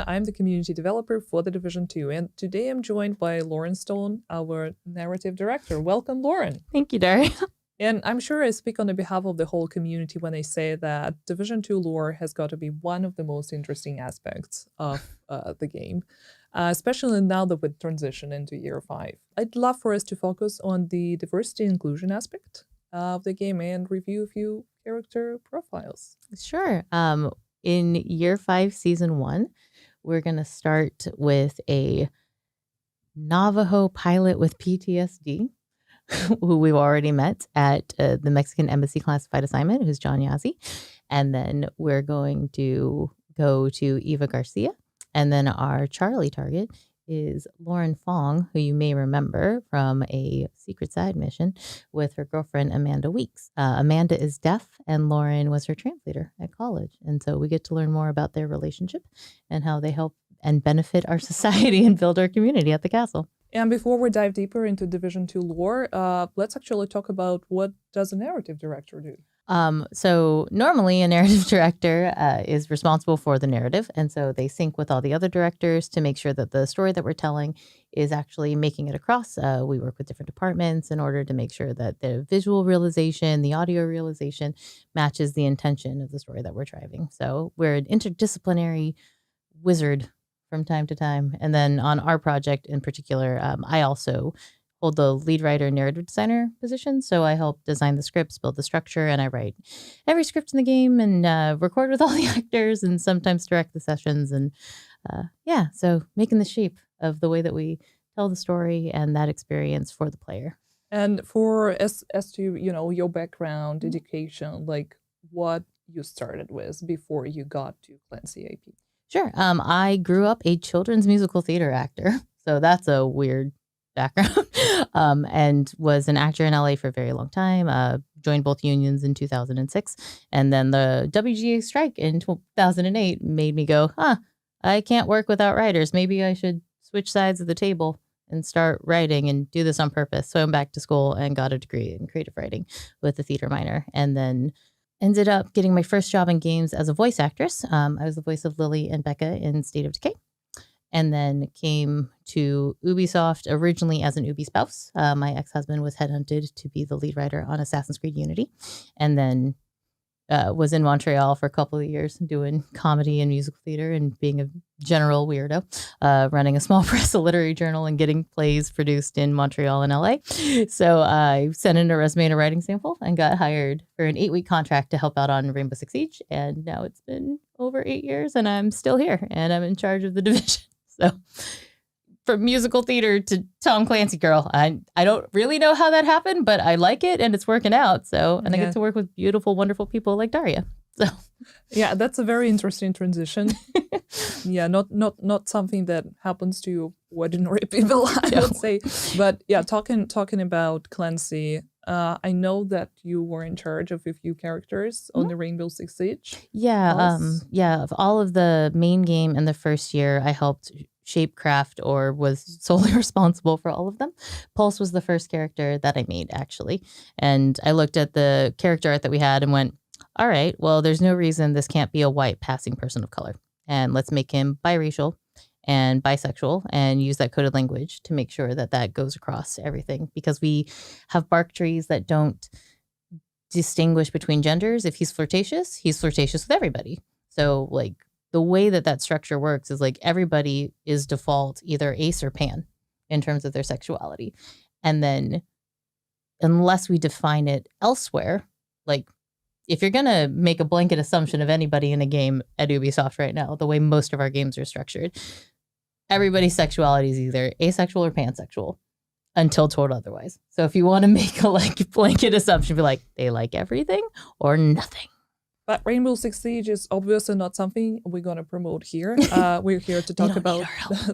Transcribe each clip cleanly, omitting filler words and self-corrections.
Ilyina. I'm the community developer for The Division 2, and today I'm joined by Lauren Stone, our narrative director. Welcome, Lauren. Thank you, Daria. And I'm sure I speak on the behalf of the whole community when I say that Division 2 lore has got to be one of the most interesting aspects of the game, especially now that we transition into year 5. I'd love for us to focus on the diversity and inclusion aspect of the game and review a few character profiles. Sure. In year 5, season 1, we're going to start with a Navajo pilot with PTSD, who we've already met at the Mexican Embassy classified assignment, who's John Yazzie. And then we're going to go to Eva Garcia. And then our Charlie target is Lauren Fong, who you may remember from a secret side mission with her girlfriend, Amanda Weeks. Amanda is deaf, and Lauren was her translator at college. And so we get to learn more about their relationship and how they help and benefit our society and build our community at the castle. And before we dive deeper into Division 2 lore, let's actually talk about what does a narrative director do? So normally a narrative director is responsible for the narrative. And so they sync with all the other directors to make sure that the story that we're telling is actually making it across. We work with different departments in order to make sure that the visual realization, the audio realization matches the intention of the story that we're driving. So we're an interdisciplinary wizard from time to time. And then on our project in particular, I also hold the lead writer and narrative designer position. So I help design the scripts, build the structure, and I write every script in the game and record with all the actors and sometimes direct the sessions. And so making the shape of the way that we tell the story and that experience for the player. And for as to, your background, education, like what you started with before you got to Clancy AP. Sure. I grew up a children's musical theater actor. So that's a weird background. And was an actor in LA for a very long time. Joined both unions in 2006. And then the WGA strike in 2008 made me go, I can't work without writers. Maybe I should switch sides of the table and start writing and do this on purpose. So I went back to school and got a degree in creative writing with a theater minor. And then ended up getting my first job in games as a voice actress. I was the voice of Lily and Becca in State of Decay. And then came to Ubisoft originally as an Ubi spouse. My ex-husband was headhunted to be the lead writer on Assassin's Creed Unity. And then was in Montreal for a couple of years doing comedy and musical theater and being a general weirdo, running a small press, a literary journal, and getting plays produced in Montreal and LA. So I sent in a resume and a writing sample and got hired for an 8-week contract to help out on Rainbow Six Siege. And now it's been over 8 years and I'm still here and I'm in charge of the division. So from musical theater to Tom Clancy girl, I don't really know how that happened, but I like it and it's working out. So, and I get to work with beautiful, wonderful people like Daria. So, yeah, that's a very interesting transition. Yeah, not something that happens to ordinary people, I would say. But yeah, talking about Clancy, I know that you were in charge of a few characters on the Rainbow Six Siege. Yeah, of all of the main game in the first year, I helped shape craft or was solely responsible for all of them. Pulse was the first character that I made, actually. And I looked at the character art that we had and went, all right, well, there's no reason this can't be a white passing person of color. And let's make him biracial and bisexual and use that coded language to make sure that that goes across everything. Because we have bark trees that don't distinguish between genders. If he's flirtatious with everybody. So like the way that structure works is like everybody is default either ace or pan in terms of their sexuality. And then unless we define it elsewhere, like if you're going to make a blanket assumption of anybody in a game at Ubisoft right now, the way most of our games are structured, everybody's sexuality is either asexual or pansexual until told otherwise. So if you want to make a like blanket assumption, be like, they like everything or nothing. But Rainbow Six Siege is obviously not something we're going to promote here. We're here to talk about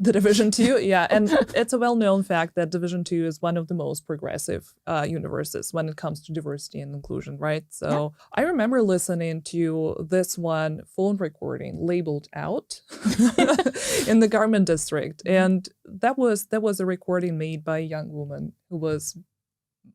the Division 2. Yeah, and it's a well-known fact that Division 2 is one of the most progressive universes when it comes to diversity and inclusion, right? So I remember listening to this one phone recording labeled out in the Garment District. And that was a recording made by a young woman who was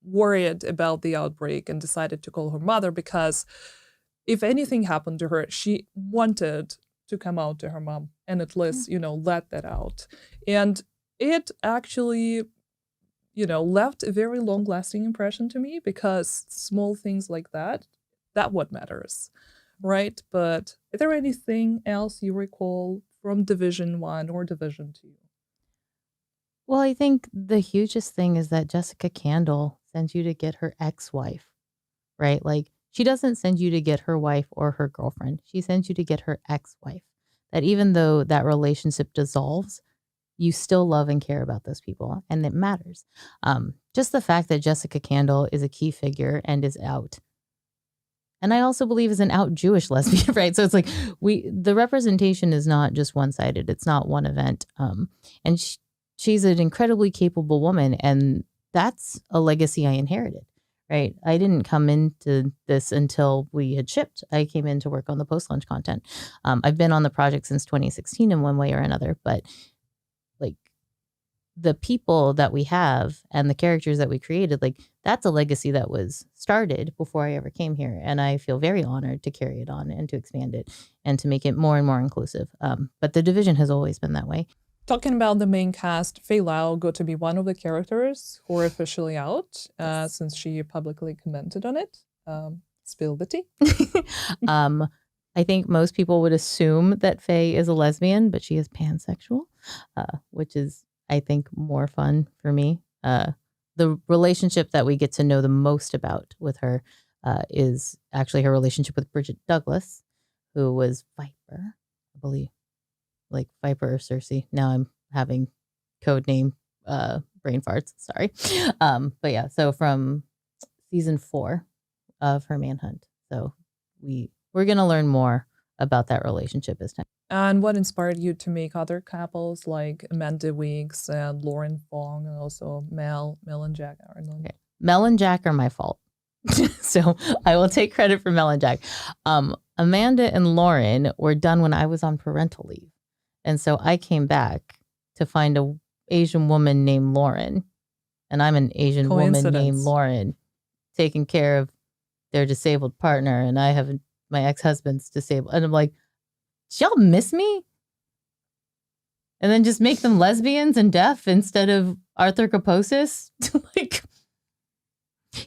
worried about the outbreak and decided to call her mother because if anything happened to her, she wanted to come out to her mom and at least, let that out. And it actually, left a very long-lasting impression to me because small things like that what matters, right? But is there anything else you recall from Division 1 or Division 2? Well, I think the hugest thing is that Jessica Candle sends you to get her ex-wife, right? Like, she doesn't send you to get her wife or her girlfriend. She sends you to get her ex-wife. That even though that relationship dissolves, you still love and care about those people, and it matters. Just the fact that Jessica Candle is a key figure and is out. And I also believe is an out Jewish lesbian, right? So it's like the representation is not just one-sided. It's not one event. And she's an incredibly capable woman, and that's a legacy I inherited. Right. I didn't come into this until we had shipped. I came in to work on the post-launch content. I've been on the project since 2016 in one way or another, but like the people that we have and the characters that we created, like that's a legacy that was started before I ever came here. And I feel very honored to carry it on and to expand it and to make it more and more inclusive. But the Division has always been that way. Talking about the main cast, Faye Lau got to be one of the characters who are officially out since she publicly commented on it. Spill the tea. I think most people would assume that Faye is a lesbian, but she is pansexual, which is, I think, more fun for me. The relationship that we get to know the most about with her is actually her relationship with Bridget Douglas, who was Viper, I believe. Like Viper or Cersei. Now I'm having code name brain farts. Sorry. But yeah, so from season 4 of her Manhunt. So we're gonna learn more about that relationship as time. And what inspired you to make other couples like Amanda Weeks and Lauren Fong and also Mel and Jack? Okay. Mel and Jack are my fault. So I will take credit for Mel and Jack. Amanda and Lauren were done when I was on parental leave. And so I came back to find an Asian woman named Lauren, and I'm an Asian woman named Lauren, taking care of their disabled partner, and I have my ex-husband's disabled. And I'm like, y'all miss me? And then just make them lesbians and deaf instead of Arthur Kaposis? Like,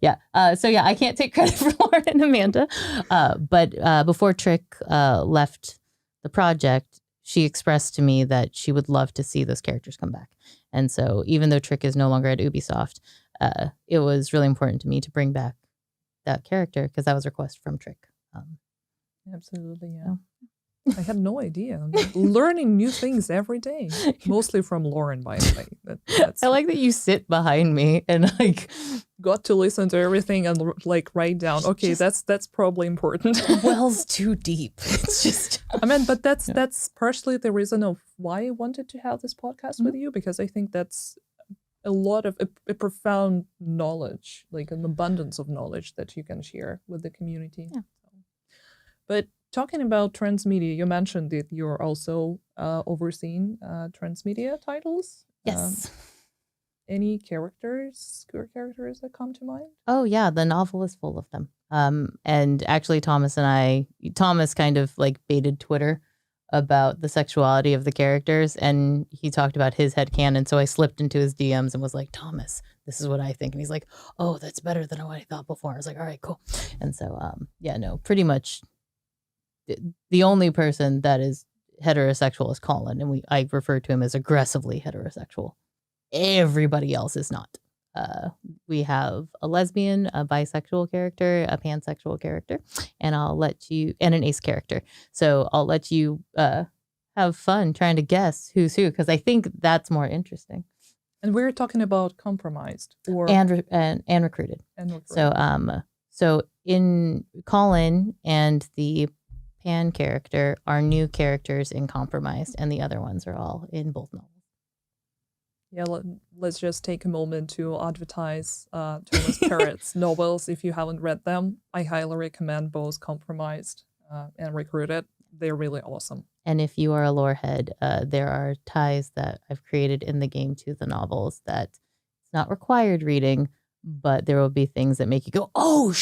yeah. So yeah, I can't take credit for Lauren and Amanda. But before Trick left the project, she expressed to me that she would love to see those characters come back. And so even though Trick is no longer at Ubisoft, it was really important to me to bring back that character because that was a request from Trick. Absolutely, yeah. I had no idea. I'm learning new things every day, mostly from Lauren, by the way. I like that you sit behind me and like got to listen to everything and like write down. Okay, that's probably important. Well's too deep. It's just. I mean, but that's partially the reason of why I wanted to have this podcast with you, because I think that's a lot of a profound knowledge, like an abundance of knowledge that you can share with the community. Yeah. But talking about transmedia, you mentioned that you're also overseeing transmedia titles. Yes. Any queer characters that come to mind? Oh yeah, the novel is full of them. And actually Thomas kind of like baited Twitter about the sexuality of the characters, and he talked about his headcanon. So I slipped into his DMs and was like, Thomas, this is what I think. And he's like, oh, that's better than what I thought before. I was like, all right, cool. And so pretty much the only person that is heterosexual is Colin, and I refer to him as aggressively heterosexual. Everybody else is not. We have a lesbian, a bisexual character, a pansexual character, and and an ace character. So I'll let you have fun trying to guess who's who, because I think that's more interesting. And we're talking about compromised and recruited. So in Colin and the Pan character are new characters in Compromised, and the other ones are all in both novels. Yeah, let's just take a moment to advertise Thomas Parrott's novels. If you haven't read them, I highly recommend both Compromised and Recruited. They're really awesome. And if you are a lore head, there are ties that I've created in the game to the novels that it's not required reading, but there will be things that make you go, oh,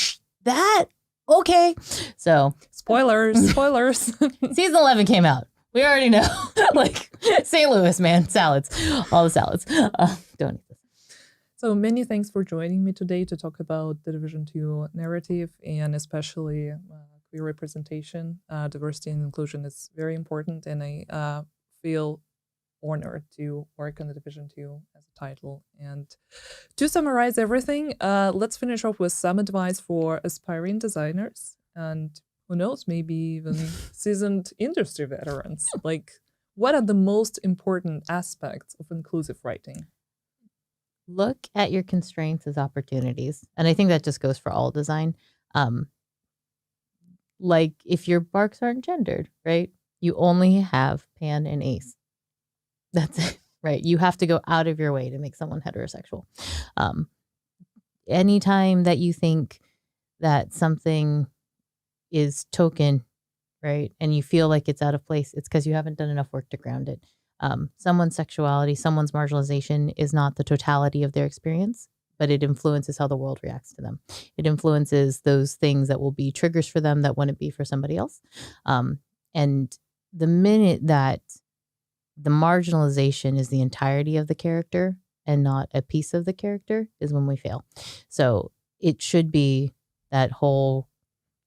that? Okay. So Spoilers. Season 11 came out. We already know. Like, St. Louis, man. Salads. All the salads. Don't eat this. So many thanks for joining me today to talk about the Division 2 narrative and especially queer representation. Diversity and inclusion is very important, and I feel honored to work on the Division 2 as a title. And to summarize everything, let's finish off with some advice for aspiring designers and who knows, maybe even seasoned industry veterans. Like, what are the most important aspects of inclusive writing? Look at your constraints as opportunities. And I think that just goes for all design. Like if your barks aren't gendered, right? You only have Pan and Ace. That's it, right? You have to go out of your way to make someone heterosexual. Anytime that you think that something is token, right, and you feel like it's out of place, it's because you haven't done enough work to ground it. Someone's sexuality, someone's marginalization is not the totality of their experience, but it influences how the world reacts to them. It influences those things that will be triggers for them that wouldn't be for somebody else. And the minute that the marginalization is the entirety of the character and not a piece of the character is when we fail. So it should be that whole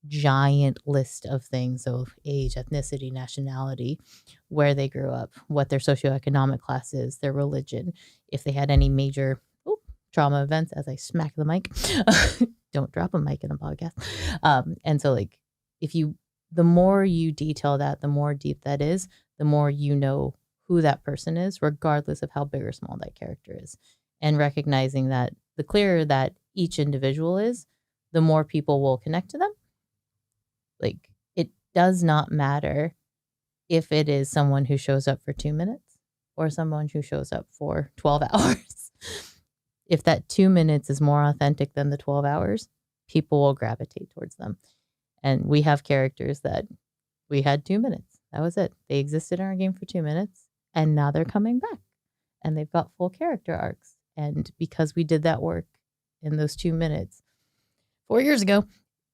giant list of things, so age, ethnicity, nationality, where they grew up, what their socioeconomic class is, their religion, if they had any major trauma events, as I smack the mic. Don't drop a mic in a podcast. And so like the more you detail that, the more deep that is, the more you know who that person is, regardless of how big or small that character is. And recognizing that the clearer that each individual is, the more people will connect to them. Like, it does not matter if it is someone who shows up for 2 minutes or someone who shows up for 12 hours. If that 2 minutes is more authentic than the 12 hours, people will gravitate towards them. And we have characters that we had 2 minutes. That was it. They existed in our game for 2 minutes, and now they're coming back. And they've got full character arcs. And because we did that work in those 2 minutes 4 years ago,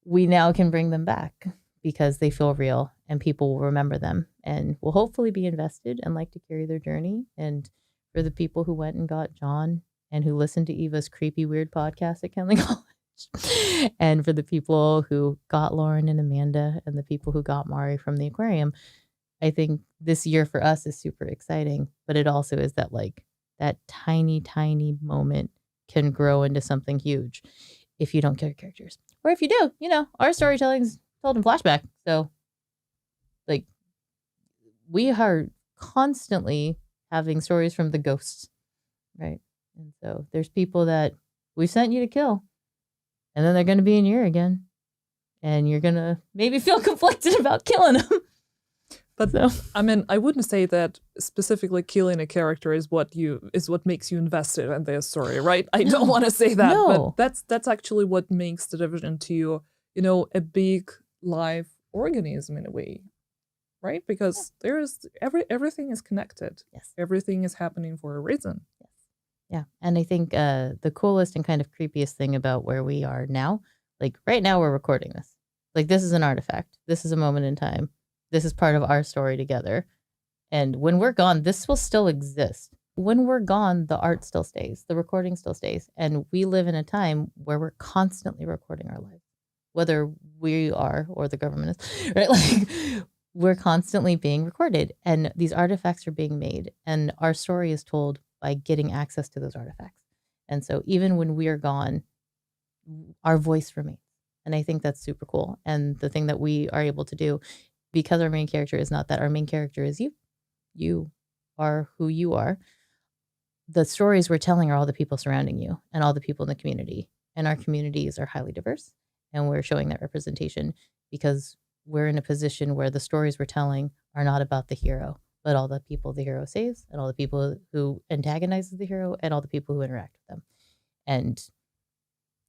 we now can bring them back because they feel real and people will remember them and will hopefully be invested and like to carry their journey. And for the people who went and got John and who listened to Eva's creepy, weird podcast at Kenley College, and for the people who got Lauren and Amanda and the people who got Mari from the aquarium, I think this year for us is super exciting, but it also is that like that tiny, tiny moment can grow into something huge if you don't kill your characters. Or if you do, our storytelling is told in flashback. So, like, we are constantly having stories from the ghosts, right? And so there's people that we sent you to kill, and then they're going to be in here again, and you're going to maybe feel conflicted about killing them. But I mean, I wouldn't say that specifically killing a character is what makes you invested in their story, right? I don't want to say that, but that's actually what makes the Division 2, a big live organism in a way, right? Because everything is connected. Yes. Everything is happening for a reason. Yes. Yeah. And I think the coolest and kind of creepiest thing about where we are now, like right now we're recording this. Like this is an artifact. This is a moment in time. This is part of our story together. And when we're gone, this will still exist. When we're gone, the art still stays. The recording still stays. And we live in a time where we're constantly recording our lives, whether we are or the government is, right? Like we're constantly being recorded and these artifacts are being made. And our story is told by getting access to those artifacts. And so even when we are gone, our voice remains. And I think that's super cool. And the thing that we are able to do, because our main character is not that, our main character is you. You are who you are. The stories we're telling are all the people surrounding you and all the people in the community. And our communities are highly diverse. And we're showing that representation because we're in a position where the stories we're telling are not about the hero, but all the people the hero saves and all the people who antagonizes the hero and all the people who interact with them. And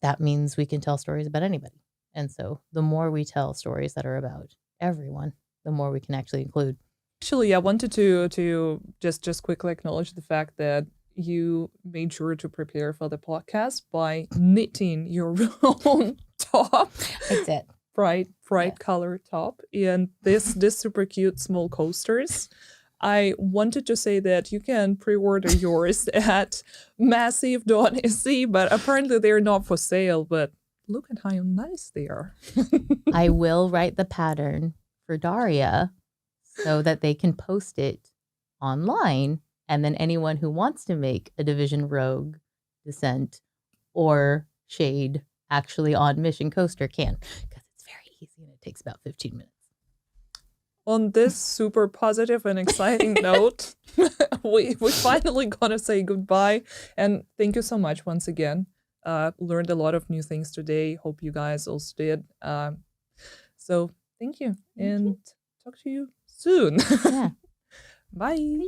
that means we can tell stories about anybody. And so the more we tell stories that are about everyone, the more we can actually include. Actually, I wanted to just quickly acknowledge the fact that you made sure to prepare for the podcast by knitting your own top. That's it. bright color top, and this super cute small coasters. I wanted to say that you can pre-order yours at massive.se, but apparently they're not for sale. But look at how nice they are. I will write the pattern for Daria so that they can post it online, and then anyone who wants to make a Division Rogue Descent or Shade actually on Mission Coaster can, because it's very easy and it takes about 15 minutes. On this super positive and exciting note, we finally gonna say goodbye. And thank you so much once again. Learned a lot of new things today. Hope you guys also did. So thank you, and talk to you soon. Yeah. Bye.